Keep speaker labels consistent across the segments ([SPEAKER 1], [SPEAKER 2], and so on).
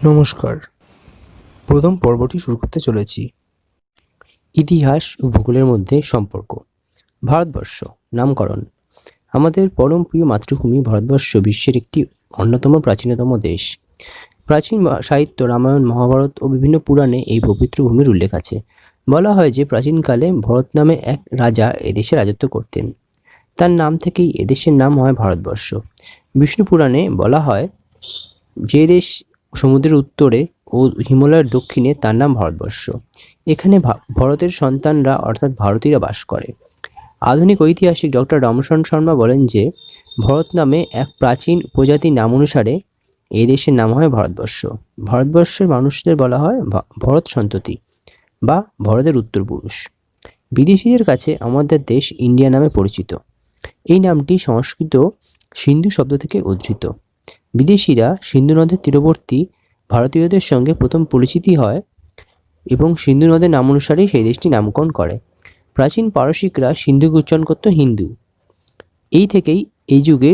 [SPEAKER 1] নমস্কার। প্রথম পর্বটি শুরু করতে চলেছি। ইতিহাস ও ভূগোলের মধ্যে সম্পর্ক। ভারতবর্ষ নামকরণ। আমাদের পরম প্রিয় মাতৃভূমি ভারতবর্ষ বিশ্বের একটি অন্যতম প্রাচীনতম দেশ। প্রাচীন সাহিত্য, রামায়ণ, মহাভারত ও বিভিন্ন পুরাণে এই পবিত্র ভূমির উল্লেখ আছে। বলা হয় যে প্রাচীনকালে ভরত নামে এক রাজা এদেশে রাজত্ব করতেন। তার নাম থেকেই এদেশের নাম হয় ভারতবর্ষ। বিষ্ণু পুরাণে বলা হয় যে দেশ সমুদ্রের উত্তরে ও হিমালয়ের দক্ষিণে তার নাম ভারতবর্ষ। এখানে ভরতের সন্তানরা অর্থাৎ ভারতীয়রা বাস করে। আধুনিক ঐতিহাসিক ডক্টর রামশরণ শর্মা বলেন যে ভরত নামে এক প্রাচীন উপজাতির নাম অনুসারে এই দেশের নাম হয় ভারতবর্ষ। ভারতবর্ষের মানুষদের বলা হয় ভরত সন্ততি বা ভরতের উত্তরপুরুষ। বিদেশিদের কাছে আমাদের দেশ ইন্ডিয়া নামে পরিচিত। এই নামটি সংস্কৃত সিন্ধু শব্দ থেকে উদ্ধৃত। বিদেশিরা সিন্ধু নদের তীরবর্তী ভারতীয়দের সঙ্গে প্রথম পরিচিতি হয় এবং সিন্ধু নদের নাম অনুসারেই সেই দেশটি নামকরণ করে। প্রাচীন পারসিকরা সিন্ধুকে উচ্চারণ করত হিন্দু। এই থেকেই এই যুগে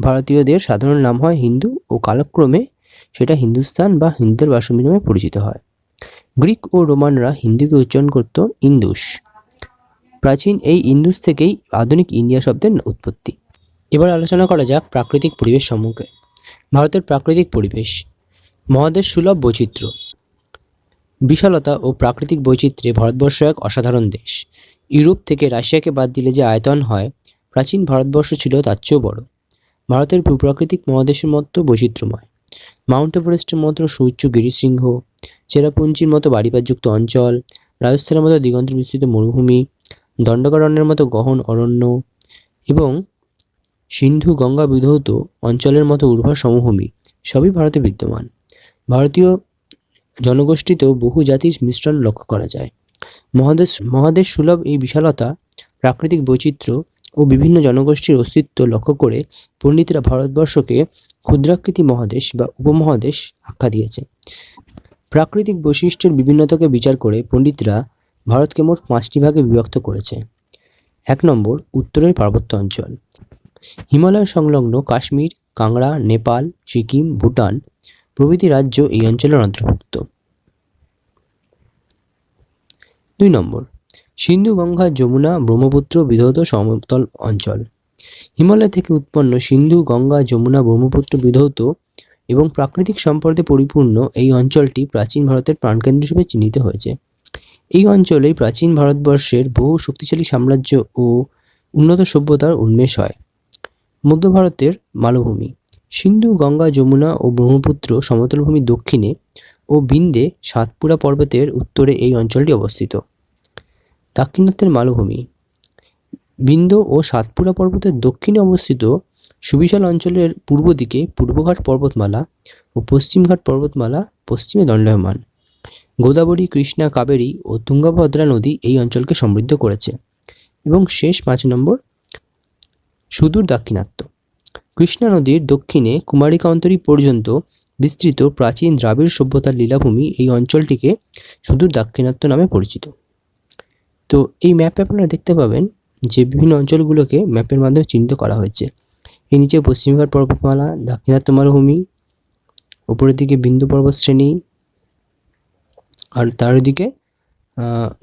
[SPEAKER 1] ভারতীয়দের সাধারণ নাম হয় হিন্দু ও কালক্রমে সেটা হিন্দুস্তান বা হিন্দুদের বাসভূমি নামে পরিচিত হয়। গ্রিক ও রোমানরা হিন্দুকে উচ্চারণ করত ইন্দুস। প্রাচীন এই ইন্দুস থেকেই আধুনিক ইন্ডিয়া শব্দের উৎপত্তি। এবার আলোচনা করা যাক প্রাকৃতিক পরিবেশ সম্পর্কে। ভারতের প্রাকৃতিক পরিবেশ। মহাদেশ সুলভ বৈচিত্র্য। বিশালতা ও প্রাকৃতিক বৈচিত্র্যে ভারতবর্ষ এক অসাধারণ দেশ। ইউরোপ থেকে রাশিয়াকে বাদ দিলে যে আয়তন হয়, প্রাচীন ভারতবর্ষ ছিল তার চেয়েও বড়। ভারতের ভূপ্রাকৃতিক মহাদেশের মতো বৈচিত্র্যময়। মাউন্ট এভারেস্টের মতো সুউচ্চ গিরিশৃঙ্গ, চেরাপুঞ্জির মতো বাড়িপাতযুক্ত অঞ্চল, রাজস্থানের মতো দিগন্ত বিস্তৃত মরুভূমি, দণ্ডকারণ্যের মতো গহন অরণ্য এবং সিন্ধু গঙ্গা বিধৌত অঞ্চলের মতো উর্বর সমভূমি সবই ভারতে বিদ্যমান। ভারতীয় জনগোষ্ঠীতেও বহু জাতির মিশ্রণ লক্ষ্য করা যায়। মহাদেশ সুলভ এই বিশালতা, প্রাকৃতিক বৈচিত্র্য ও বিভিন্ন জনগোষ্ঠীর অস্তিত্ব লক্ষ্য করে পণ্ডিতরা ভারতবর্ষকে ক্ষুদ্রাকৃতি মহাদেশ বা উপমহাদেশ আখ্যা দিয়েছে। প্রাকৃতিক বৈশিষ্ট্যের বিভিন্নতাকে বিচার করে পণ্ডিতরা ভারতকে মোট 5টি ভাগে বিভক্ত করেছে। 1 নম্বর, উত্তরের পার্বত্য অঞ্চল। হিমালয় সংলগ্ন কাশ্মীর, কাংড়া, নেপাল, সিকিম, ভুটান প্রভৃতি রাজ্য এই অঞ্চলের অন্তর্ভুক্ত। 2 নম্বর, সিন্ধু গঙ্গা যমুনা ব্রহ্মপুত্র বিধৌত সমতল অঞ্চল। হিমালয় থেকে উৎপন্ন সিন্ধু গঙ্গা যমুনা ব্রহ্মপুত্র বিধৌত এবং প্রাকৃতিক সম্পদে পরিপূর্ণ এই অঞ্চলটি প্রাচীন ভারতের প্রাণকেন্দ্র হিসেবে চিহ্নিত হয়েছে। এই অঞ্চলেই প্রাচীন ভারতবর্ষের বহু শক্তিশালী সাম্রাজ্য ও উন্নত সভ্যতার উন্মেষ হয়। মধ্য ভারতের মালভূমি। সিন্ধু গঙ্গা যমুনা ও ব্রহ্মপুত্র সমতলভূমির দক্ষিণে ও বিন্ধ্যে সাতপুরা পর্বতের উত্তরে এই অঞ্চলটি অবস্থিত। দাক্ষিণাত্যের মালভূমি। বিন্ধ্য ও সাতপুরা পর্বতের দক্ষিণে অবস্থিত সুবিশাল অঞ্চলের পূর্ব দিকে পূর্বঘাট পর্বতমালা ও পশ্চিমঘাট পর্বতমালা পশ্চিমে দণ্ডায়মান। গোদাবরী, কৃষ্ণা, কাবেরী ও তুঙ্গভদ্রা নদী এই অঞ্চলকে সমৃদ্ধ করেছে। এবং শেষ 5 নম্বর, সুদূর দাক্ষিণাত্য। কৃষ্ণা নদীর দক্ষিণে কুমারিকা অন্তরী পর্যন্ত বিস্তৃত প্রাচীন দ্রাবিড় সভ্যতার লীলাভূমি এই অঞ্চলটিকে সুদূর দাক্ষিণাত্য নামে পরিচিত। তো এই ম্যাপে আপনারা দেখতে পাবেন যে বিভিন্ন অঞ্চলগুলোকে ম্যাপের মাধ্যমে চিহ্নিত করা হয়েছে। এর নিচে পশ্চিমঘাট পর্বতমালা, দাক্ষিণাত্য মালভূমি, উপরের দিকে বিন্ধ্য পর্বত শ্রেণী, আর তার দিকে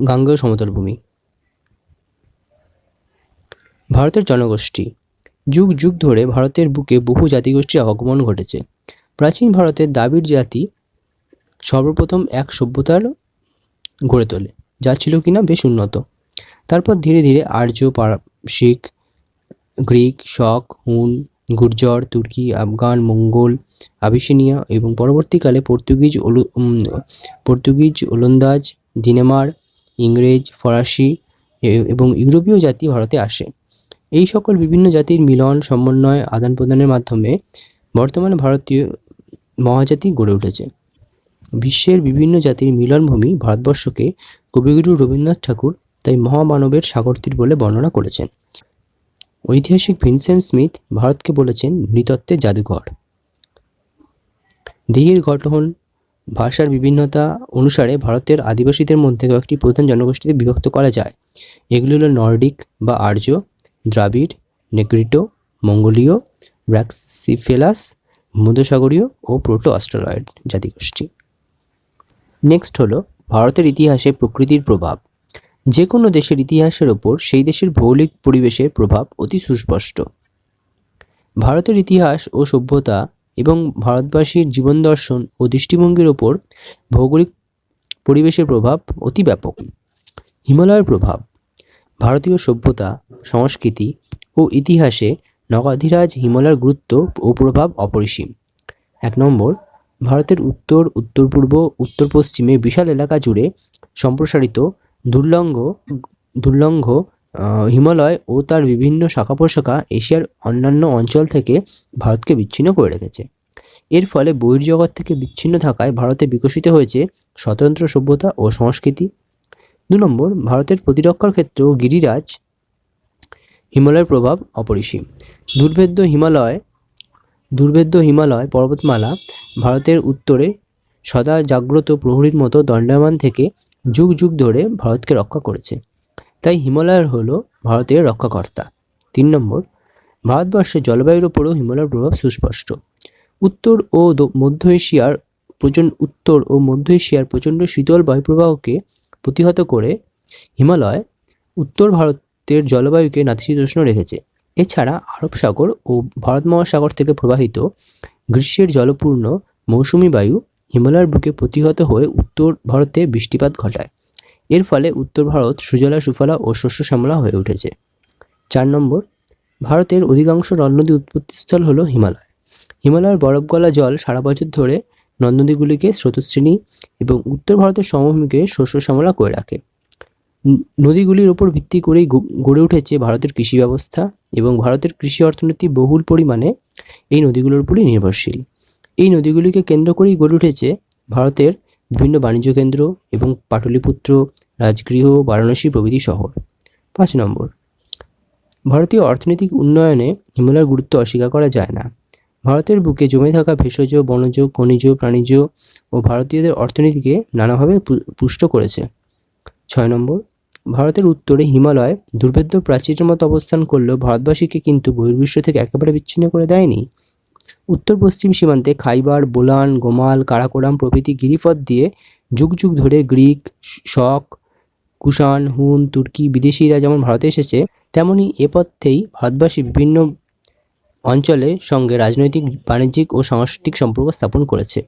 [SPEAKER 1] গাঙ্গেয় সমতল ভূমি। ভারতের জনগোষ্ঠী। যুগ যুগ ধরে ভারতের বুকে বহু জাতিগোষ্ঠীর আগমন ঘটেছে। প্রাচীন ভারতের দ্রাবিড় জাতি সর্বপ্রথম এক সভ্যতার গড়ে তোলে, যা ছিল কিনা বেশ উন্নত। তারপর ধীরে ধীরে আর্য, পারসিক, গ্রিক, শক, হুন, গুর্জর, তুর্কি, আফগান, মঙ্গোল, আবিসিনিয়া এবং পরবর্তীকালে পর্তুগিজ, ওলন্দাজ, ডেনমার্ক, ইংরেজ, ফরাসি এবং ইউরোপীয় জাতি ভারতে আসে। এই সকল বিভিন্ন জাতির মিলন, সমন্বয়, আদান প্রদানের মাধ্যমে বর্তমানে ভারতীয় মহাজাতি গড়ে উঠেছে। বিশ্বের বিভিন্ন জাতির মিলনভূমি ভারতবর্ষকে কবিগুরু রবীন্দ্রনাথ ঠাকুর তাই মহামানবের সাগরতীর বলে বর্ণনা করেছেন। ঐতিহাসিক ভিনসেন্ট স্মিথ ভারতকে বলেছেন নৃতত্ত্বের জাদুঘর। দেহের গঠন, ভাষার বিভিন্নতা অনুসারে ভারতের আদিবাসীদের মধ্যে কয়েকটি প্রধান জনগোষ্ঠীতে বিভক্ত করা যায়। এগুলি হলো নর্ডিক বা আর্য, দ্রাবিড়, নেগ্রিটো, মঙ্গোলীয়, ব্র্যাক্সিফেলাস, ভূমধ্যসাগরীয় ও প্রোটো অস্ট্রালয়েড জাতিগোষ্ঠী। নেক্সট হলো ভারতের ইতিহাসে প্রকৃতির প্রভাব। যে কোনো দেশের ইতিহাসের ওপর সেই দেশের ভৌগোলিক পরিবেশের প্রভাব অতি সুস্পষ্ট। ভারতের ইতিহাস ও সভ্যতা এবং ভারতবাসীর জীবন দর্শন ও দৃষ্টিভঙ্গির ওপর ভৌগোলিক পরিবেশের প্রভাব অতি ব্যাপক। হিমালয়ের প্রভাব। ভারতীয় সভ্যতা, সংস্কৃতি ও ইতিহাসে নগাধিরাজ হিমালয়ের গুরুত্ব ও প্রভাব অপরিসীম। 1 নম্বর, ভারতের উত্তর, উত্তর পূর্ব, উত্তর পশ্চিমে বিশাল এলাকা জুড়ে সম্প্রসারিত দুর্লঙ্ঘ হিমালয় ও তার বিভিন্ন শাখা প্রশাখা এশিয়ার অন্যান্য অঞ্চল থেকে ভারতকে বিচ্ছিন্ন করে রেখেছে। এর ফলে বহির্জগৎ থেকে বিচ্ছিন্ন থাকায় ভারতে বিকশিত হয়েছে স্বতন্ত্র সভ্যতা ও সংস্কৃতি। 2 নম্বর, ভারতের প্রতিরক্ষার ক্ষেত্রেও গিরিরাজ হিমালয়ের প্রভাব অপরিসীম। দুর্ভেদ্য হিমালয় পর্বতমালা ভারতের উত্তরে সদা জাগ্রত প্রহরীর মতো দণ্ডায়মান থেকে যুগ যুগ ধরে ভারতকে রক্ষা করেছে। তাই হিমালয় হলো ভারতের রক্ষাকর্তা। 3 নম্বর, ভারতবর্ষের জলবায়ুর ওপরও হিমালয়ের প্রভাব সুস্পষ্ট। উত্তর ও মধ্য এশিয়ার প্রচণ্ড শীতল বায়ুপ্রবাহকে প্রতিহত করে হিমালয় উত্তর ভারতের জলবায়ুকে নাতিশীতোষ্ণ রেখেছে। এছাড়া আরব সাগর ও ভারত মহাসাগর থেকে প্রবাহিত গ্রীষ্মের জলপূর্ণ মৌসুমি বায়ু হিমালয়ের বুকে প্রতিহত হয়ে উত্তর ভারতে বৃষ্টিপাত ঘটায়। এর ফলে উত্তর ভারত সুজলা সুফলা ও শস্য শ্যামলা হয়ে উঠেছে। 4 নম্বর, ভারতের অধিকাংশ নদ নদী উৎপত্তিস্থল হলো হিমালয়। হিমালয়ের বরফ গলা জল সারা বছর ধরে নদ নদীগুলিকে স্রোতস্বিনী এবং উত্তর ভারতের সমভূমিকে শস্য শ্যামলা করে রাখে। নদীগুলির ওপর ভিত্তি করেই গড়ে উঠেছে ভারতের কৃষি ব্যবস্থা এবং ভারতের কৃষি অর্থনীতি বহুল পরিমাণে এই নদীগুলোর উপরই নির্ভরশীল। এই নদীগুলিকে কেন্দ্র করেই গড়ে উঠেছে ভারতের বিভিন্ন বাণিজ্য কেন্দ্র এবং পাটলিপুত্র, রাজগৃহ, বারাণসী প্রভৃতি শহর। 5 নম্বর, ভারতীয় অর্থনৈতিক উন্নয়নে হিমালয়ের গুরুত্ব অস্বীকার করা যায় না। ভারতের বুকে জমে থাকা ভেষজ, বনজ, খনিজ, প্রাণীজ ও ভারতীয়দের অর্থনীতিকে নানাভাবে পুষ্ট করেছে। 6 নম্বর, ভারতের উত্তরে হিমালয় দুর্ভেদ্য প্রাচীরের মতো অবস্থান করলেও ভারতবাসীকে কিন্তু বহির্বিশ্ব থেকে একেবারে বিচ্ছিন্ন করে দেয়নি। উত্তর পশ্চিম সীমান্তে খাইবার, বোলান, গোমাল, কারাকোরাম প্রভৃতি গিরিপথ দিয়ে যুগ যুগ ধরে গ্রিক, শক, কুষাণ, হুন, তুর্কি বিদেশিরা যেমন ভারতে এসেছে, তেমনি এ পথেই ভারতবাসী বিভিন্ন অঞ্চলের সঙ্গে রাজনৈতিক, বাণিজ্যিক ও সাংস্কৃতিক সম্পর্ক স্থাপন করেছে।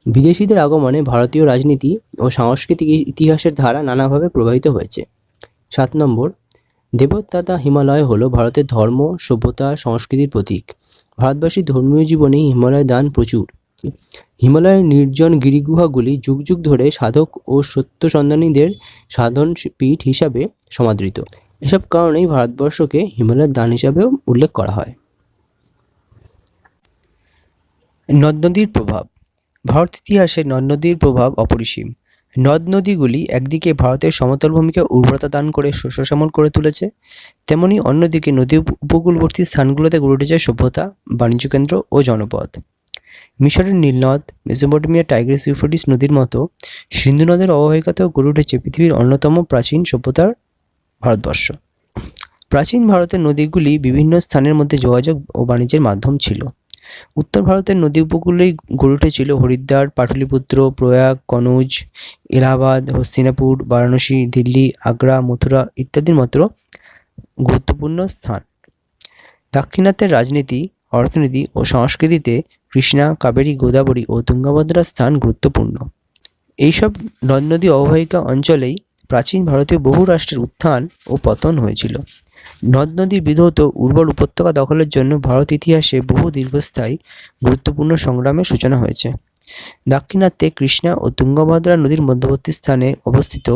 [SPEAKER 1] বিদেশিদের আগমনে ভারতীয় রাজনীতি ও সাংস্কৃতিক ইতিহাসের ধারা নানাভাবে প্রভাবিত হয়েছে। 7 নম্বর, দেবদাতা হিমালয় হলো ভারতের ধর্ম, সভ্যতা, সংস্কৃতির প্রতীক। ভারতবাসীর ধর্মীয় জীবনে হিমালয় দান প্রচুর। হিমালয়ের নির্জন গিরিগুহাগুলি যুগ যুগ ধরে সাধক ও সত্যসন্ধানীদের সাধন পীঠ হিসাবে সমাদৃত। এসব কারণেই ভারতবর্ষকে হিমালয়ের দান হিসাবেও উল্লেখ করা হয়। নদ নদীর প্রভাব। ভারত ইতিহাসে নদ নদীর প্রভাব অপরিসীম। নদ নদীগুলি একদিকে ভারতের সমতল ভূমিকে উর্বরতা দান করে শস্য শ্যামল করে তুলেছে, তেমনি অন্যদিকে নদী উপকূলবর্তী স্থানগুলোতে গড়ে উঠেছে সভ্যতা, বাণিজ্য কেন্দ্র ও জনপদ। মিশরের নীলনদ, মেসোপটেমিয়ার টাইগ্রিস ইউফ্রেটিস নদীর মতো সিন্ধু নদের অববাহিকাতেও গড়ে উঠেছে পৃথিবীর অন্যতম প্রাচীন সভ্যতার ভারতবর্ষ। প্রাচীন ভারতের নদীগুলি বিভিন্ন স্থানের মধ্যে যোগাযোগ ও বাণিজ্যের মাধ্যম ছিল। উত্তর ভারতের নদী উপকূলেই গড়ে উঠেছিল হরিদ্বার, পাটলিপুত্র, প্রয়াগ, কনৌজ, এলাহাবাদ, হস্তিনাপুর, বারাণসী, দিল্লি, আগ্রা, মথুরা ইত্যাদির মতো গুরুত্বপূর্ণ স্থান। দাক্ষিণাত্যের রাজনীতি, অর্থনীতি ও সংস্কৃতিতে কৃষ্ণা, কাবেরী, গোদাবরী ও তুঙ্গভদ্রার স্থান গুরুত্বপূর্ণ। এইসব নদ নদী অববাহিকা অঞ্চলেই প্রাচীন ভারতীয় বহু রাষ্ট্রের উত্থান ও পতন হয়েছিল। নদ নদী বিধৌত উর্বর উপত্যকা দখলের জন্য ভারত ইতিহাসে বহু দীর্ঘস্থায়ী গুরুত্বপূর্ণ সংগ্রামের সূচনা হয়েছে। দাক্ষিণাত্যে কৃষ্ণা ও তুঙ্গভদ্রা নদীর মধ্যবর্তী স্থানে অবস্থিত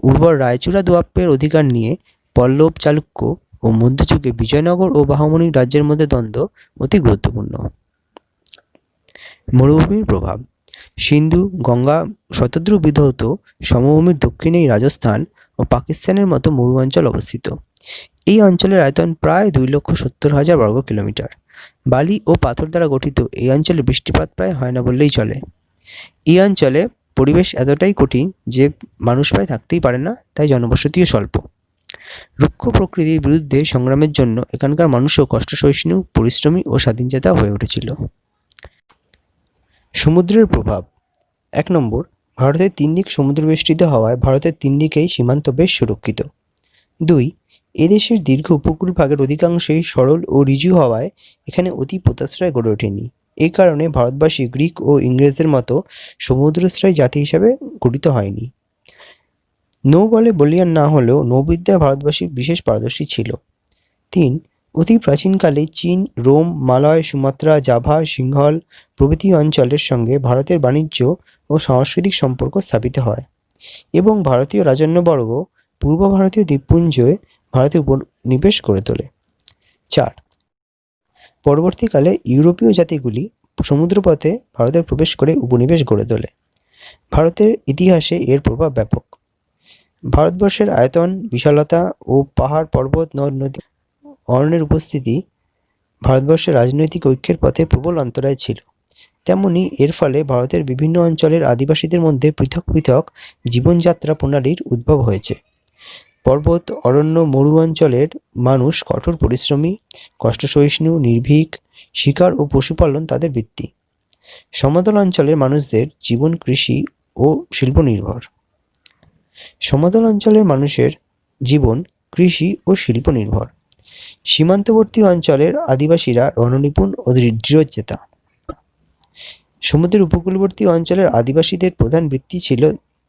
[SPEAKER 1] উর্বর রায়চূড়া দোয়াবের অধিকার নিয়ে পল্লব, চালুক্য ও মধ্যযুগে বিজয়নগর ও বাহমনি রাজ্যের মধ্যে দ্বন্দ্ব অতি গুরুত্বপূর্ণ। মরুভূমির প্রভাব। সিন্ধু, গঙ্গা শতদ্রু বিধৌত সমভূমির দক্ষিণেই রাজস্থান ও পাকিস্তানের মতো মরু অঞ্চল অবস্থিত। এই অঞ্চলের আয়তন প্রায় 2,70,000 বর্গ কিলোমিটার। বালি ও পাথর দ্বারা গঠিত এই অঞ্চলে বৃষ্টিপাত প্রায় হয় না বললেই চলে। এই অঞ্চলে পরিবেশ এতটাই কঠিন যে মানুষ প্রায় থাকতেই পারে না, তাই জনবসতিও স্বল্প। রুক্ষ প্রকৃতির বিরুদ্ধে সংগ্রামের জন্য এখানকার মানুষও কষ্ট সহিষ্ণু, পরিশ্রমী ও স্বাধীনচেতা হয়ে উঠেছিল। সমুদ্রের প্রভাব। ১ নম্বর, ভারতের ৩ দিক সমুদ্র বেষ্টিত হওয়ায় ভারতের ৩ দিকেই সীমান্ত বেশ সুরক্ষিত। ২, এদেশের দীর্ঘ উপকূল ভাগের অধিকাংশই সরল ও ঋজু হওয়ায় এখানে অতি পোতাশ্রয় গড়ে ওঠেনি। এই কারণে ভারতবাসী গ্রিক ও ইংরেজদের মতো সমুদ্রাশ্রয়ী জাতি হিসাবে গঠিত হয়নি। নৌবলে বলীয়ান না হলেও নৌবিদ্যায় ভারতবাসী বিশেষ পারদর্শী ছিল। ৩, অতি প্রাচীনকালে চীন, Rome, Malay, Sumatra, Java, Sinhala প্রভৃতি অঞ্চলের সঙ্গে ভারতের বাণিজ্য ও সাংস্কৃতিক সম্পর্ক স্থাপিত হয় এবং ভারতীয় রাজন্যবর্গ পূর্ব ভারতীয় দ্বীপপুঞ্জে ভারতে উপনিবেশ গড়ে তোলে। ৪, পরবর্তীকালে ইউরোপীয় জাতিগুলি সমুদ্রপথে ভারতে প্রবেশ করে উপনিবেশ গড়ে তোলে। ভারতের ইতিহাসে এর প্রভাব ব্যাপক। ভারতবর্ষের আয়তন, বিশালতা ও পাহাড় পর্বত, নদ নদী, অরণ্যের উপস্থিতি ভারতবর্ষের রাজনৈতিক ঐক্যের পথে প্রবল অন্তরায় ছিল। তেমনি এর ফলে ভারতের বিভিন্ন অঞ্চলের আদিবাসীদের মধ্যে পৃথক পৃথক জীবনযাত্রা প্রণালীর উদ্ভব হয়েছে। পর্বত, অরণ্য, মরু অঞ্চলের মানুষ কঠোর পরিশ্রমী, কষ্টসহিষ্ণু, নির্ভীক, শিকার ও পশুপালন তাদের বৃত্তি। সমতল অঞ্চলের মানুষদের জীবন কৃষি ও শিল্প নির্ভর। সমতল অঞ্চলের মানুষের জীবন কৃষি ও শিল্প নির্ভর। সীমান্তবর্তী অঞ্চলের আদিবাসীরা রণনিপুণ ও দৃঢ়চেতা। সমুদ্রের উপকূলবর্তী অঞ্চলের আদিবাসীদের প্রধান বৃত্তি ছিল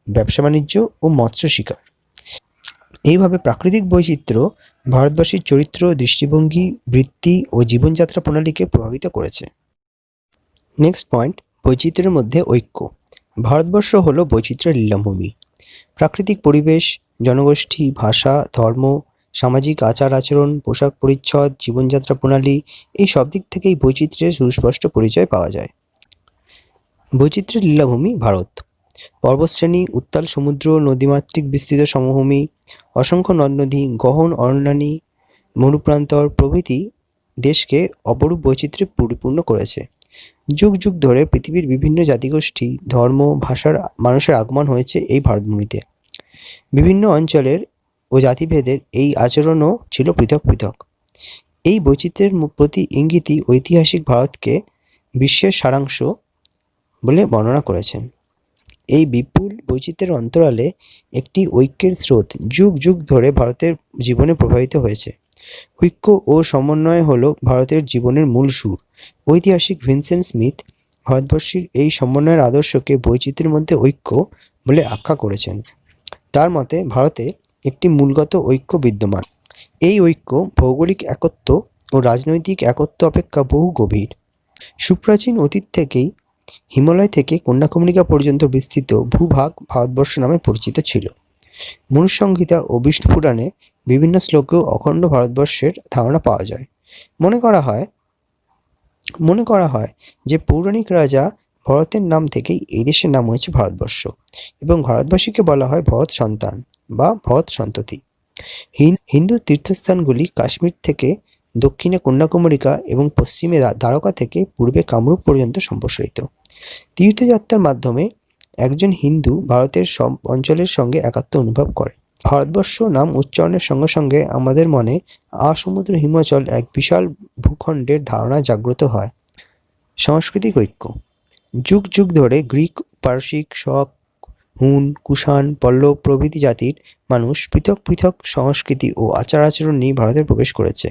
[SPEAKER 1] ব্যবসা বাণিজ্য ও মৎস্য শিকার। এইভাবে প্রাকৃতিক বৈচিত্র্য ভারতবাসীর চরিত্র, দৃষ্টিভঙ্গি, বৃত্তি ও জীবনযাত্রা প্রণালীকে প্রভাবিত করেছে। নেক্সট পয়েন্ট, বৈচিত্র্যের মধ্যে ঐক্য। ভারতবর্ষ হলো বৈচিত্র্যের লীলাভূমি। প্রাকৃতিক পরিবেশ, জনগোষ্ঠী, ভাষা, ধর্ম, সামাজিক আচার আচরণ, পোশাক পরিচ্ছদ, জীবনযাত্রা প্রণালী, এই সব দিক থেকেই বৈচিত্র্যের সুস্পষ্ট পরিচয় পাওয়া যায়। বৈচিত্র্যের লীলাভূমি ভারত। পর্বতশ্রেণী, উত্তাল সমুদ্র, নদীমাতৃক বিস্তৃত সমভূমি, অসংখ্য নদ নদী, গহন অরণ্যানী, মরুপ্রান্তর প্রভৃতি দেশকে অপরূপ বৈচিত্র্যে পরিপূর্ণ করেছে। যুগ যুগ ধরে পৃথিবীর বিভিন্ন জাতিগোষ্ঠী, ধর্ম, ভাষার মানুষের আগমন হয়েছে এই ভারতভূমিতে। বিভিন্ন অঞ্চলের ও জাতিভেদের এই আচরণও ছিল পৃথক পৃথক। এই বৈচিত্র্যের প্রতি ইঙ্গিতই ঐতিহাসিক ভারতকে বিশ্বের সারাংশ বলে বর্ণনা করেছেন। এই বিপুল বৈচিত্র্যের অন্তরালে একটি ঐক্যের স্রোত যুগ যুগ ধরে ভারতের জীবনে প্রবাহিত হয়েছে। ঐক্য ও সমন্বয় হলো ভারতের জীবনের মূল সুর। ঐতিহাসিক ভিনসেন্ট স্মিথ ভারতবর্ষের এই সমন্বয়ের আদর্শকে বৈচিত্র্যের মধ্যে ঐক্য বলে আখ্যা করেছেন। তার মতে ভারতে একটি মূলগত ঐক্য বিদ্যমান। এই ঐক্য ভৌগোলিক একত্ব ও রাজনৈতিক একত্ব অপেক্ষা বহু গভীর। সুপ্রাচীন অতীত থেকেই হিমালয় থেকে কন্যাকুমারিকা পর্যন্ত বিস্তৃত ভূভাগ ভারতবর্ষ নামে পরিচিত ছিল। মনুসংহিতা ও বিষ্ণু পুরাণে বিভিন্ন শ্লোকেও অখণ্ড ভারতবর্ষের ধারণা পাওয়া যায়। মনে করা হয় যে পৌরাণিক রাজা ভরতের নাম থেকেই এই দেশের নাম হয়েছে ভারতবর্ষ এবং ভারতবাসীকে বলা হয় ভরত সন্তান বা ভরত সন্ততি। হিন্দু তীর্থস্থানগুলি কাশ্মীর থেকে দক্ষিণে কন্যাকুমারিকা এবং পশ্চিমে দ্বারকা থেকে পূর্বে কামরূপ পর্যন্ত সম্প্রসারিত। তীর্থযাত্রার মাধ্যমে একজন হিন্দু ভারতের সব অঞ্চলের সঙ্গে একাত্ম অনুভব করে। ভারতবর্ষ নাম উচ্চারণের সঙ্গে সঙ্গে আমাদের মনে আসমুদ্র হিমাচল এক বিশাল ভূখণ্ডের ধারণা জাগ্রত হয়। সাংস্কৃতিক ঐক্য। যুগ যুগ ধরে গ্রিক, পারসিক, শক, হুন, কুষাণ, পল্লব প্রভৃতি জাতির মানুষ পৃথক পৃথক সংস্কৃতি ও আচার আচরণ নিয়ে ভারতে প্রবেশ করেছে,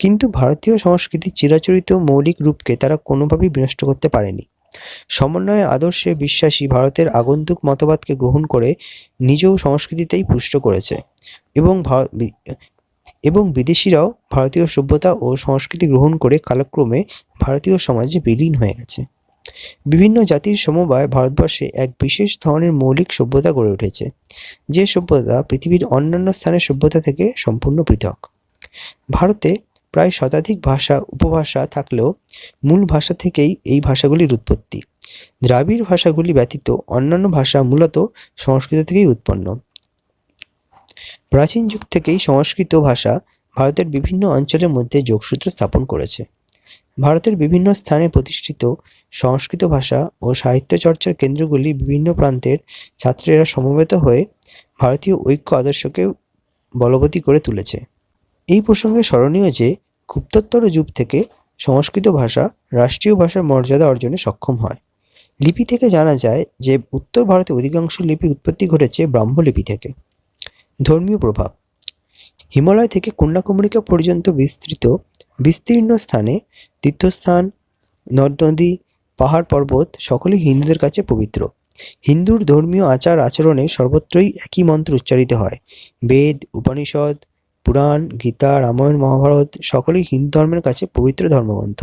[SPEAKER 1] কিন্তু ভারতীয় সংস্কৃতির চিরাচরিত মৌলিক রূপকে তারা কোনোভাবেই বিনষ্ট করতে পারেনি। সমন্বয়ের আদর্শে বিশ্বাসী ভারতের আগন্তুক মতবাদকে গ্রহণ করে নিজেও সংস্কৃতিতেই পুষ্ট করেছে এবং বিদেশিরাও ভারতীয় সভ্যতা ও সংস্কৃতি গ্রহণ করে কালক্রমে ভারতীয় সমাজে বিলীন হয়ে গেছে। বিভিন্ন জাতির সমবায় ভারতবর্ষে এক বিশেষ ধরনের মৌলিক সভ্যতা গড়ে উঠেছে, যে সভ্যতা পৃথিবীর অন্যান্য স্থানের সভ্যতা থেকে সম্পূর্ণ পৃথক। ভারতে প্রায় শতাধিক ভাষা উপভাষা থাকলেও মূল ভাষা থেকেই এই ভাষাগুলির উৎপত্তি। দ্রাবিড় ভাষাগুলি ব্যতীত অন্যান্য ভাষা মূলত সংস্কৃত থেকেই উৎপন্ন। প্রাচীন যুগ থেকেই সংস্কৃত ভাষা ভারতের বিভিন্ন অঞ্চলের মধ্যে যোগসূত্র স্থাপন করেছে। ভারতের বিভিন্ন স্থানে প্রতিষ্ঠিত সংস্কৃত ভাষা ও সাহিত্য চর্চার কেন্দ্রগুলি বিভিন্ন প্রান্তের ছাত্রেরা সমবেত হয়ে ভারতীয় ঐক্য আদর্শকে বলবতী করে তুলেছে। এই প্রসঙ্গে স্মরণীয় যে গুপ্তোত্তর যুগ থেকে সংস্কৃত ভাষা রাষ্ট্রীয় ভাষার মর্যাদা অর্জনে সক্ষম হয়। লিপি থেকে জানা যায় যে উত্তর ভারতে অধিকাংশ লিপির উৎপত্তি ঘটেছে ব্রাহ্মলিপি থেকে। ধর্মীয় প্রভাব। হিমালয় থেকে কন্যাকুমারিকা পর্যন্ত বিস্তীর্ণ স্থানে তীর্থস্থান, নদ-নদী, পাহাড় পর্বত সকলেই হিন্দুদের কাছে পবিত্র। হিন্দুর ধর্মীয় আচার আচরণে সর্বত্রই একই মন্ত্র উচ্চারিত হয়। বেদ, উপনিষদ, পুরাণ, গীতা, রামায়ণ, মহাভারত সকলেই হিন্দু ধর্মের কাছে পবিত্র ধর্মগ্রন্থ।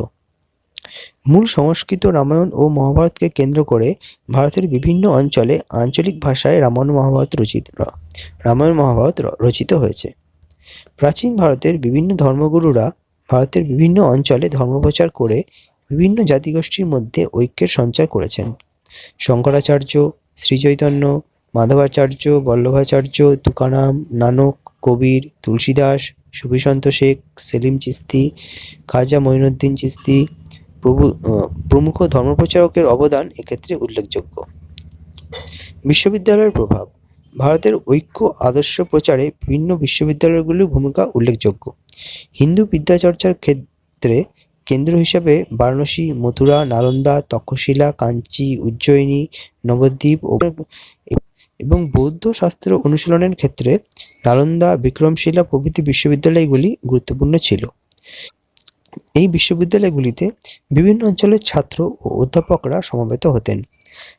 [SPEAKER 1] মূল সংস্কৃত রামায়ণ ও মহাভারতকে কেন্দ্র করে ভারতের বিভিন্ন অঞ্চলে আঞ্চলিক ভাষায় রামায়ণ মহাভারত রচিত হয়েছে। প্রাচীন ভারতের বিভিন্ন ধর্মগুরুরা ভারতের বিভিন্ন অঞ্চলে ধর্মপ্রচার করে বিভিন্ন জাতিগোষ্ঠীর মধ্যে ঐক্যের সঞ্চার করেছেন। শঙ্করাচার্য, শ্রীচৈতন্য, মাধবাচার্য, বল্লভাচার্য, তুকারাম, নানক, কবির, তুলসীদাস, সুফিসন্ত শেখ, সেলিম চিশতি, খাজা মঈনুদ্দিন চিশতি প্রমুখ ধর্মপ্রচারকের অবদান এক্ষেত্রে উল্লেখযোগ্য। বিশ্ববিদ্যালয়ের প্রভাব। ভারতের ঐক্য আদর্শ প্রচারে বিভিন্ন বিশ্ববিদ্যালয়গুলির ভূমিকা উল্লেখযোগ্য। হিন্দু বিদ্যাচর্চার ক্ষেত্রে কেন্দ্র হিসেবে বারাণসী, মথুরা, নালন্দা, তক্ষশিলা, কাঞ্চি, উজ্জয়িনী, নবদ্বীপ এবং বৌদ্ধ শাস্ত্র অনুশীলনের ক্ষেত্রে নালন্দা, বিক্রমশিলা প্রভৃতি বিশ্ববিদ্যালয়গুলি গুরুত্বপূর্ণ ছিল। এই বিশ্ববিদ্যালয়গুলিতে বিভিন্ন অঞ্চলের ছাত্র ও অধ্যাপকরা সমবেত হতেন।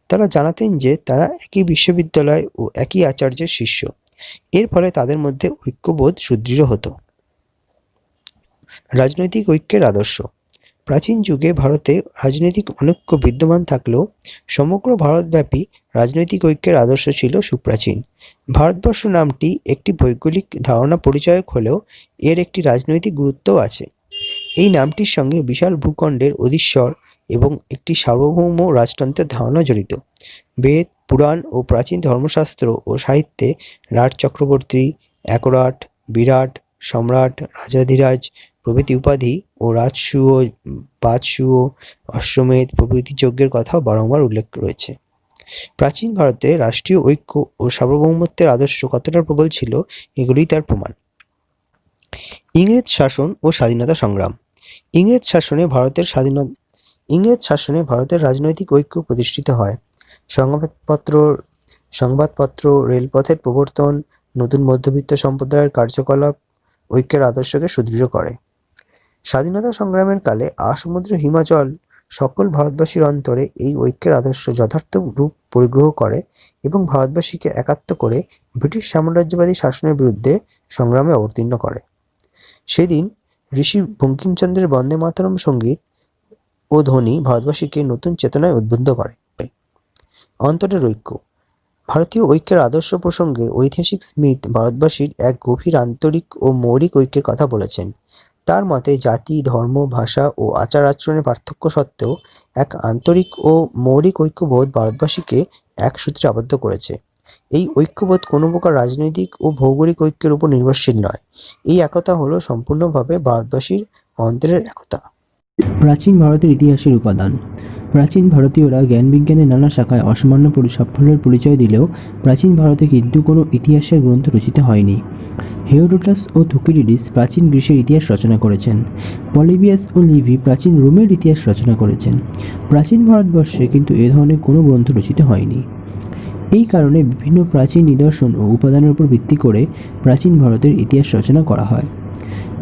[SPEAKER 1] তারা জানাতেন যে তারা একই বিশ্ববিদ্যালয় ও একই আচার্যের শিষ্য। এর ফলে তাদের মধ্যে ঐক্যবোধ সুদৃঢ় হতো। রাজনৈতিক ঐক্যের আদর্শ। প্রাচীন যুগে ভারতে রাজনৈতিক অনৈক্য বিদ্যমান থাকলেও সমগ্র ভারতব্যাপী রাজনৈতিক ঐক্যের আদর্শ ছিল সুপ্রাচীন। ভারতবর্ষ নামটি একটি ভৌগোলিক ধারণা পরিচায়ক হলেও এর একটি রাজনৈতিক গুরুত্বও আছে। এই নামটির সঙ্গে বিশাল ভূখণ্ডের অধীশ্বর এবং একটি সার্বভৌম রাজতন্ত্রের ধারণা জড়িত। বেদ, পুরাণ ও প্রাচীন ধর্মশাস্ত্র ও সাহিত্যে রাজ চক্রবর্তী, একরাট, বিরাট, সম্রাট, রাজাধিরাজ প্রভৃতি উপাধি ও রাজসূয়, বাজসূয়, অশ্বমেধ প্রভৃতি যজ্ঞের কথাও বারংবার উল্লেখ রয়েছে। প্রাচীন ভারতে রাষ্ট্রীয় ঐক্য ও সার্বভৌমত্বের আদর্শ কতটা প্রবল ছিল এগুলিই তার প্রমাণ। ইংরেজ শাসন ও স্বাধীনতা সংগ্রাম। ইংরেজ শাসনে ভারতের রাজনৈতিক ঐক্য প্রতিষ্ঠিত হয়। সংবাদপত্র, রেলপথের প্রবর্তন, নতুন মধ্যবিত্ত সম্প্রদায়ের কার্যকলাপ ঐক্যের আদর্শকে সুদৃঢ় করে। স্বাধীনতা সংগ্রামের কালে আসমুদ্র হিমাচল সকল ভারতবাসীর অন্তরে এই ঐক্যের আদর্শ যথার্থ রূপ পরিগ্রহ করে এবং ভারতবাসীকে একাত্ম করে ব্রিটিশ সাম্রাজ্যবাদী শাসনের বিরুদ্ধে সংগ্রামে অবতীর্ণ করে। সেদিন ঋষি বঙ্কিমচন্দ্রের বন্দে মাতরম সঙ্গীত ও ধ্বনি ভারতবাসীকে নতুন চেতনায় উদ্বুদ্ধ করে। অন্তরের ঐক্য। ভারতীয় ঐক্যের আদর্শ প্রসঙ্গে ঐতিহাসিক স্মিথ ভারতবাসীর এক গভীর আন্তরিক ও মৌলিক ঐক্যের কথা বলেছেন। তার মতে জাতি, ধর্ম, ভাষা ও আচার আচরণের পার্থক্য সত্ত্বেও এক আন্তরিক ও মৌলিক ঐক্যবোধ ভারতবাসীকে এক সূত্রে আবদ্ধ করেছে। এই ঐক্যবোধ কোনো প্রকার রাজনৈতিক ও ভৌগোলিক ঐক্যের উপর নির্ভরশীল নয়। এই একতা হলো সম্পূর্ণভাবে ভারতবাসীর অন্তরের একতা।
[SPEAKER 2] প্রাচীন ভারতের ইতিহাসের উপাদান। প্রাচীন ভারতীয়রা জ্ঞান বিজ্ঞানের নানা শাখায় অসামান্য সাফল্যের পরিচয় দিলেও প্রাচীন ভারতে কিন্তু কোনো ইতিহাসের গ্রন্থ রচিত হয়নি। হেরোডোটাস ও থুকিডিডিস প্রাচীন গ্রিসের ইতিহাস রচনা করেছেন। পলিবিয়াস ও লিভি প্রাচীন রোমের ইতিহাস রচনা করেছেন। প্রাচীন ভারতবর্ষে কিন্তু এ ধরনের কোনো গ্রন্থ রচিত হয়নি। এই কারণে বিভিন্ন প্রাচীন নিদর্শন ও উপাদানের উপর ভিত্তি করে প্রাচীন ভারতের ইতিহাস রচনা করা হয়।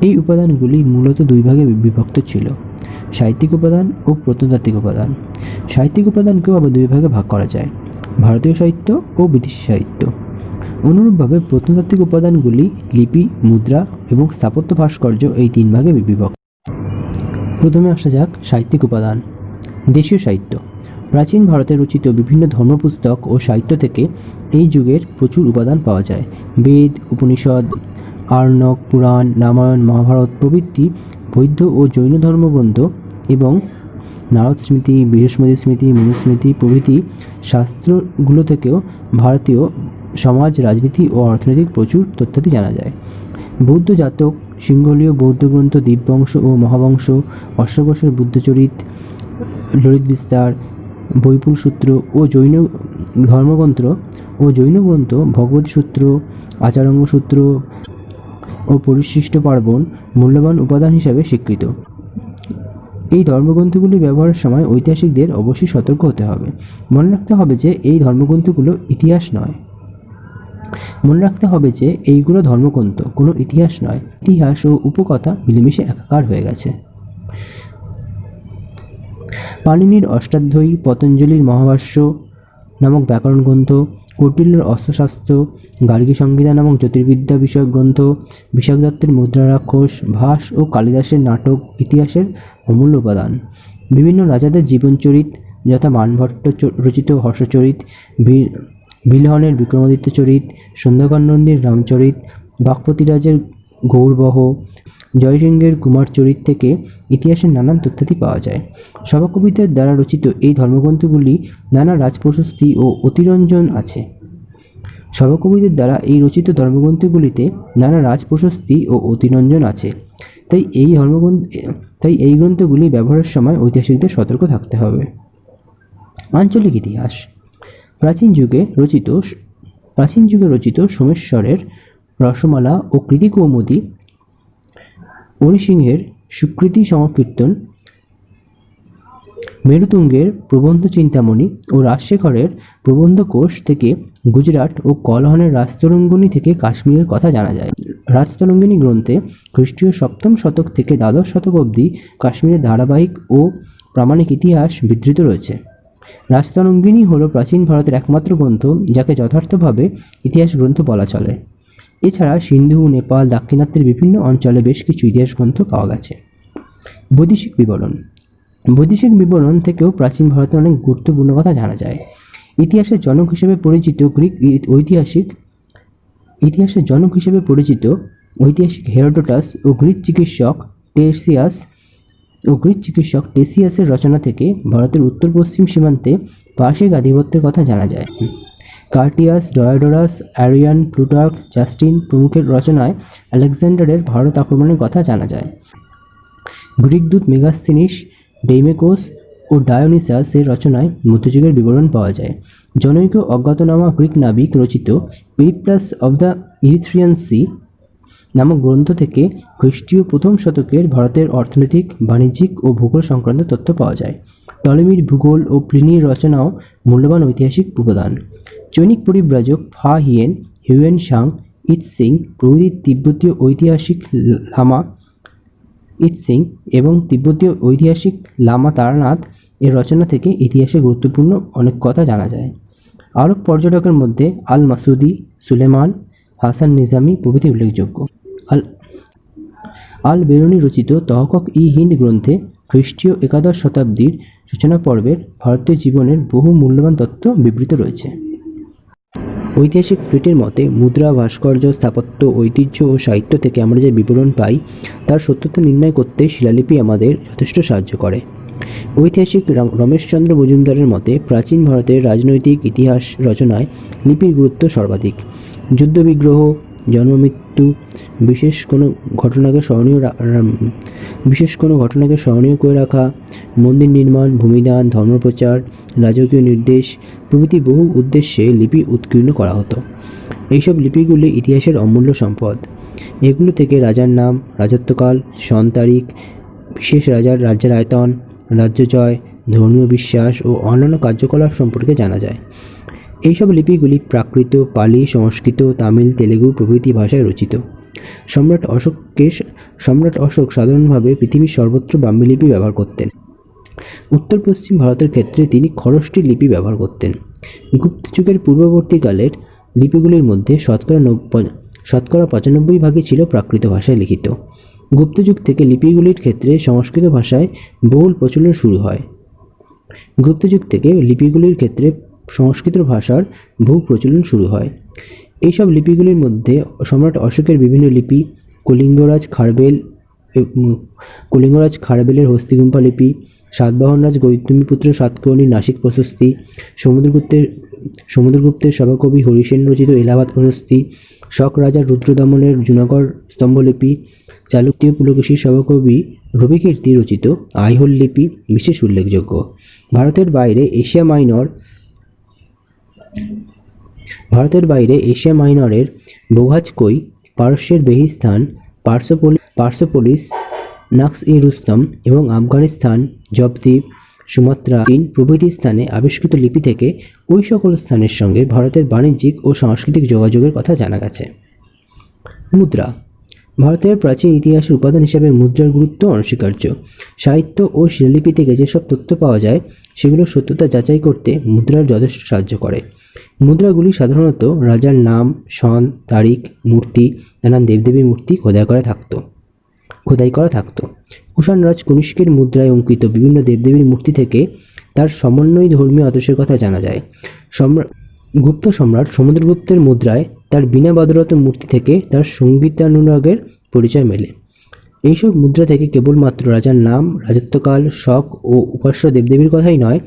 [SPEAKER 2] এই উপাদানগুলি মূলত দুই ভাগে বিভক্ত ছিল: সাহিত্যিক উপাদান ও প্রত্নতাত্ত্বিক উপাদান। সাহিত্যিক উপাদানকেও আবার দুই ভাগে ভাগ করা যায়: ভারতীয় সাহিত্য ও বিদেশি সাহিত্য। অনুরূপভাবে প্রত্নতাত্ত্বিক উপাদানগুলি লিপি, মুদ্রা এবং স্থাপত্য ভাস্কর্য এই তিন ভাগে বিভক্ত। প্রথমে আসা যাক সাহিত্যিক উপাদান। দেশীয় সাহিত্য। প্রাচীন ভারতে রচিত বিভিন্ন ধর্মপুস্তক ও সাহিত্য থেকে এই যুগের প্রচুর উপাদান পাওয়া যায়। বেদ, উপনিষদ, আরণ্যক, পুরাণ, রামায়ণ, মহাভারত প্রভৃতি বৌদ্ধ ও জৈন ধর্মগ্রন্থ এবং নারদ স্মৃতি, বৃহস্পতি স্মৃতি, মনুস্মৃতি প্রভৃতি শাস্ত্রগুলো থেকেও ভারতীয় সমাজ, রাজনীতি ও অর্থনৈতিক প্রচুর তথ্যাদি জানা যায়। বৌদ্ধ জাতক, সিংহলীয় বৌদ্ধ গ্রন্থ দীপবংশ ও মহাবংশ, অশ্বঘোষের বুদ্ধচরিত, ললিত বিস্তার, বৈপুল সূত্র ও জৈন গ্রন্থ ভগবতী সূত্র, আচারঙ্গ সূত্র ও পরিশিষ্ট পার্বণ মূল্যবান উপাদান হিসাবে স্বীকৃত। এই ধর্মগ্রন্থগুলি ব্যবহারের সময় ঐতিহাসিকদের অবশ্যই সতর্ক হতে হবে। মনে রাখতে হবে যে এই ধর্মগ্রন্থগুলো ইতিহাস নয়। মনে রাখতে হবে যে এইগুলো ধর্মগ্রন্থ, কোনো ইতিহাস নয়। ইতিহাস ও উপকথা মিলেমিশে একাকার হয়ে গেছে। পাণিনির অষ্টাধ্যায়ী, পতঞ্জলির মহাভাষ্য নামক ব্যাকরণ গ্রন্থ, কৌটিল্যের অস্ত্রশাস্ত্র, গার্গী সংহিতা নামক জ্যোতির্বিদ্যা বিষয়ক গ্রন্থ, বিশাখ দত্তের মুদ্রা রাক্ষস, ভাস ও কালিদাসের নাটক ইতিহাসের অমূল্য উপাদান। বিভিন্ন রাজাদের জীবনচরিত, যথা মানভট্ট রচিত হর্ষচরিত, বিলহনের বিক্রমাদিত্য চরিত, সুন্দরকাণ্ড নন্দীর রামচরিত, বাগপতিরাজের গৌরবহ, জয়সিংহের কুমার চরিত থেকে ইতিহাসের নানান তথ্যাদি পাওয়া যায়। সভাকবিদের দ্বারা রচিত এই ধর্মগ্রন্থগুলি নানা রাজপ্রশস্তি ও অতিরঞ্জন আছে। সভাকবিদের দ্বারা এই রচিত ধর্মগ্রন্থগুলিতে নানা রাজপ্রশস্তি ও অতিরঞ্জন আছে। তাই এই গ্রন্থগুলি ব্যবহারের সময় ঐতিহাসিকদের সতর্ক থাকতে হবে। আঞ্চলিক ইতিহাস। প্রাচীন যুগে রচিত সোমেশ্বরের রসমালা ও কৃতিকৌমুদী, হরিসিংহের সুকৃতি সংকীর্তন, মেরুতুঙ্গের প্রবন্ধ চিন্তামণি ও রাজশেখরের প্রবন্ধকোষ থেকে গুজরাট ও কলহনের রাজতরঙ্গিনী থেকে কাশ্মীরের কথা জানা যায়। রাজতরঙ্গিনী গ্রন্থে খ্রিস্টীয় সপ্তম শতক থেকে দ্বাদশ শতক অবধি কাশ্মীরের ধারাবাহিক ও প্রামাণিক ইতিহাস বিধৃত রয়েছে। রাজতরঙ্গিনী হল প্রাচীন ভারতের একমাত্র গ্রন্থ যাকে যথার্থভাবে ইতিহাস গ্রন্থ বলা চলে। এছাড়া সিন্ধু, নেপাল, দাক্ষিণাত্যের বিভিন্ন অঞ্চলে বেশ কিছু ইতিহাস গ্রন্থ পাওয়া গেছে। বৈদেশিক বিবরণ। বৈদেশিক বিবরণ থেকেও প্রাচীন ভারতের অনেক গুরুত্বপূর্ণ কথা জানা যায়। ইতিহাসের জনক হিসেবে পরিচিত ঐতিহাসিক হেরোডোটাস ও গ্রিক চিকিৎসক টেসিয়াসের রচনা থেকে ভারতের উত্তর পশ্চিম সীমান্তে পার্সিক আধিপত্যের কথা জানা যায়। কার্টিয়াস, ডয়োডোরাস, অ্যারিয়ান, প্লুটার্ক, জাস্টিন প্রমুখের রচনায় আলেকজান্ডারের ভারত আক্রমণের কথা জানা যায়। গ্রিক দূত মেগাস্থিনিস, ডেইমেকোস ও ডায়োনিসাসের রচনায় মধ্যযুগের বিবরণ পাওয়া যায়। জনৈক অজ্ঞাতনামা গ্রিক নাবিক রচিত Periplus of the Erythraean sea নামক গ্রন্থ থেকে খ্রিস্টীয় প্রথম শতকের ভারতের অর্থনৈতিক, বাণিজ্যিক ও ভূগোল সংক্রান্ত তথ্য পাওয়া যায়। টলেমির ভূগোল ও প্লিনির রচনাও মূল্যবান ঐতিহাসিক উপাদান। চৈনিক পরিব্রাজক ফা হিয়েন, হিউয়েন সাং, ইৎসিং প্রভৃতি তিব্বতীয় ঐতিহাসিক লামা তারানাথ এর রচনা থেকে ইতিহাসে গুরুত্বপূর্ণ অনেক কথা জানা যায়। আরব পর্যটকের মধ্যে আল মাসুদি, সুলেমান, হাসান নিজামি প্রভৃতি উল্লেখযোগ্য। আল বেরুনি রচিত তহকক-ই-হিন্দ গ্রন্থে খ্রিস্টীয় একাদশ শতাব্দীর সূচনা পর্বের ভারতীয় জীবনের বহু মূল্যবান তথ্য বিবৃত রয়েছে। ঐতিহাসিক ফ্লিটের মতে, মুদ্রা, ভাস্কর্য, স্থাপত্য, ঐতিহ্য ও সাহিত্য থেকে আমরা যে বিবরণ পাই তার সত্যতা নির্ণয় করতে শিলালিপি আমাদের যথেষ্ট সাহায্য করে। ঐতিহাসিক রমেশচন্দ্র মজুমদারের মতে, প্রাচীন ভারতের রাজনৈতিক ইতিহাস রচনায় লিপির গুরুত্ব সর্বাধিক। যুদ্ধবিগ্রহ, জন্মমৃত্যু, বিশেষ কোনো ঘটনাকে স্মরণীয় করে রাখা, মন্দির নির্মাণ, ভূমিদান, ধর্মপ্রচার, রাজকীয় নির্দেশ প্রভৃতি বহু উদ্দেশ্যে লিপি উৎকীর্ণ করা হতো। এইসব লিপিগুলি ইতিহাসের অমূল্য সম্পদ। এগুলো থেকে রাজার নাম, রাজত্বকাল, সন তারিখ, বিশেষ রাজ্যের আয়তন, রাজ্য জয়, ধর্মীয় বিশ্বাস ও অন্যান্য কার্যকলাপ সম্পর্কে জানা যায়। এইসব লিপিগুলি প্রাকৃত, পালি, সংস্কৃত, তামিল, তেলুগু প্রভৃতি ভাষায় রচিত। সম্রাট অশোক সাধারণভাবে পৃথিবীর সর্বত্র ব্রাহ্মী লিপি ব্যবহার করতেন। উত্তর পশ্চিম ভারতের ক্ষেত্রে তিনি খরষ্টি লিপি ব্যবহার করতেন। গুপ্ত যুগের পূর্ববর্তীকালের লিপিগুলির মধ্যে শতকরা 95% ছিল প্রাকৃত ভাষায় লিখিত। গুপ্তযুগ থেকে লিপিগুলির ক্ষেত্রে সংস্কৃত ভাষায় বহুল প্রচলন শুরু হয়। এইসব লিপিগুলির মধ্যে সম্রাট অশোকের বিভিন্ন লিপি, কলিঙ্গরাজ খারবেলের হস্তিগুম্ফা লিপি, সাতবাহনরাজ গৌতমীপুত্র সাতকর্ণীর নাসিক প্রশস্তি, সমুদ্রগুপ্তের সভাকবি হরিসেন রচিত এলাহাবাদ প্রশস্তি, শক রাজা রুদ্রদমনের জুনাগড় স্তম্ভলিপি, চালুক্য পুলকেশীর সভাকবি রবিকীর্তি রচিত আইহোল লিপি বিশেষ উল্লেখযোগ্য। ভারতের বাইরে এশিয়া মাইনরের বোঘাজকই, পারস্যের বেহিস্তান, পার্সোপোলিস, নাক্স-ই-রুস্তম এবং আফগানিস্তান, জবদ্বীপ, সুমাত্রা, চীন প্রভৃতি স্থানে আবিষ্কৃত লিপি থেকে ওই সকল স্থানের সঙ্গে ভারতের বাণিজ্যিক ও সাংস্কৃতিক যোগাযোগের কথা জানা গেছে। মুদ্রা। ভারতের প্রাচীন ইতিহাসের উপাদান হিসেবে মুদ্রার গুরুত্ব অনস্বীকার্য। সাহিত্য ও শিলালিপি থেকে যেসব তথ্য পাওয়া যায় সেগুলোর সত্যতা যাচাই করতে মুদ্রার যথেষ্ট সাহায্য করে। মুদ্রাগুলি সাধারণত রাজার নাম, সন, তারিখ, মূর্তি, নানান দেবদেবীর মূর্তি খোদাই করা থাকতো। কুষাণ রাজ কনিষ্কের মুদ্রায় অঙ্কিত বিভিন্ন দেবদেবীর মূর্তি থেকে তার সমন্বয়ী ধর্মীয় আদর্শের কথা জানা যায়। গুপ্ত সম্রাট সমুদ্রগুপ্তের মুদ্রায় তার বীণা বাদরত মূর্তি থেকে তার সঙ্গীতানুরাগের পরিচয় মেলে। এইসব মুদ্রা থেকে কেবলমাত্র রাজার নাম, রাজত্বকাল, শক ও উপাস্য দেবদেবীর কথাই নয়,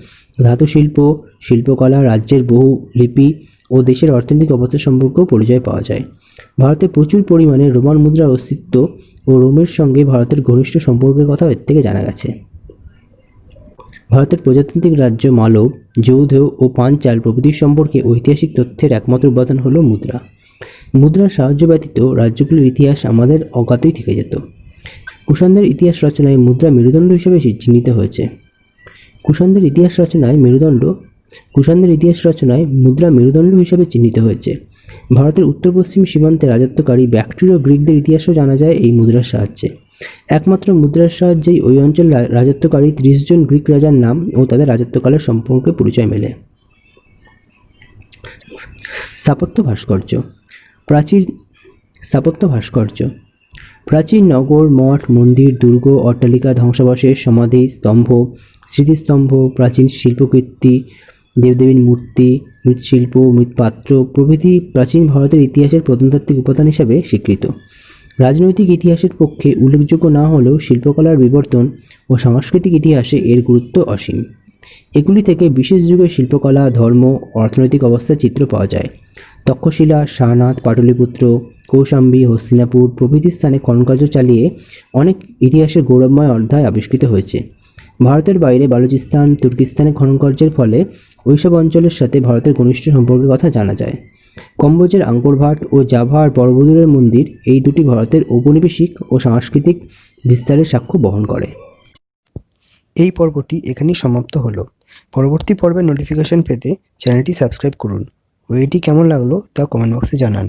[SPEAKER 2] ধাতুশিল্প, শিল্পকলা, রাজ্যের বহু লিপি ও দেশের অর্থনৈতিক অবস্থা সম্পর্কেও পরিচয় পাওয়া যায়। ভারতে প্রচুর পরিমাণে রোমান মুদ্রার অস্তিত্ব ও রোমের সঙ্গে ভারতের ঘনিষ্ঠ সম্পর্কের কথা এর থেকে জানা গেছে। ভারতের প্রজাতান্ত্রিক রাজ্য মালব, যৌধ ও পাঞ্চাল প্রভৃতির সম্পর্কে ঐতিহাসিক তথ্যের একমাত্র উপাদান হল মুদ্রা। মুদ্রার সাহায্য ব্যতীত রাজ্যগুলির ইতিহাস আমাদের অজ্ঞাতই থেকে যেত। কুষাণদের ইতিহাস রচনায় মুদ্রা মেরুদণ্ড হিসেবে চিহ্নিত হয়েছে। কুষাণদের ইতিহাস রচনায় মুদ্রা মেরুদণ্ড হিসেবে চিহ্নিত হয়েছে। ভারতের উত্তর পশ্চিম সীমান্তে রাজত্বকারী ব্যাকট্রিয় গ্রিকদের ইতিহাসও জানা যায় এই মুদ্রার সাহায্যে। একমাত্র মুদ্রার সাহায্যেই ওই অঞ্চল রাজত্বকারী 30 জন গ্রিক রাজার নাম ও তাদের রাজত্বকালের সম্পর্কে পরিচয় মেলে। স্থাপত্য ভাস্কর্য। প্রাচীন নগর, মঠ, মন্দির, দুর্গ, অট্টালিকা, ধ্বংসাবশেষ, সমাধি, স্তম্ভ, স্মৃতিস্তম্ভ, প্রাচীন শিল্পকীর্তি, দেবদেবীর মূর্তি, মৃৎশিল্প, মৃৎপাত্র প্রভৃতি প্রাচীন ভারতের ইতিহাসের প্রত্নতাত্ত্বিক উপাদান হিসাবে স্বীকৃত। রাজনৈতিক ইতিহাসের পক্ষে উল্লেখযোগ্য না হলেও শিল্পকলার বিবর্তন ও সাংস্কৃতিক ইতিহাসে এর গুরুত্ব অসীম। এগুলি থেকে বিশেষ যুগের শিল্পকলা, ধর্ম, অর্থনৈতিক অবস্থার চিত্র পাওয়া যায়। তক্ষশিলা, সারনাথ, পাটলিপুত্র, কৌশাম্বী, হস্তিনাপুর প্রভৃতি স্থানে খননকার্য চালিয়ে অনেক ইতিহাসের গৌরবময় অধ্যায় আবিষ্কৃত হয়েছে। ভারতের বাইরে বালুচিস্তান, তুর্কিস্তানে খননকার্যের ফলে ওইসব অঞ্চলের সাথে ভারতের ঘনিষ্ঠ সম্পর্কের কথা জানা যায়। কম্বোজের আঙ্কোর ভাট ও জাভার বড়বুদুরের মন্দির এই দুটি ভারতের ঔপনিবেশিক ও সাংস্কৃতিক বিস্তারের সাক্ষ্য বহন করে।
[SPEAKER 1] এই পর্বটি এখানেই সমাপ্ত হলো। পরবর্তী পর্বের নোটিফিকেশন পেতে চ্যানেলটি সাবস্ক্রাইব করুন ও এটি কেমন লাগলো তা কমেন্ট বক্সে জানান।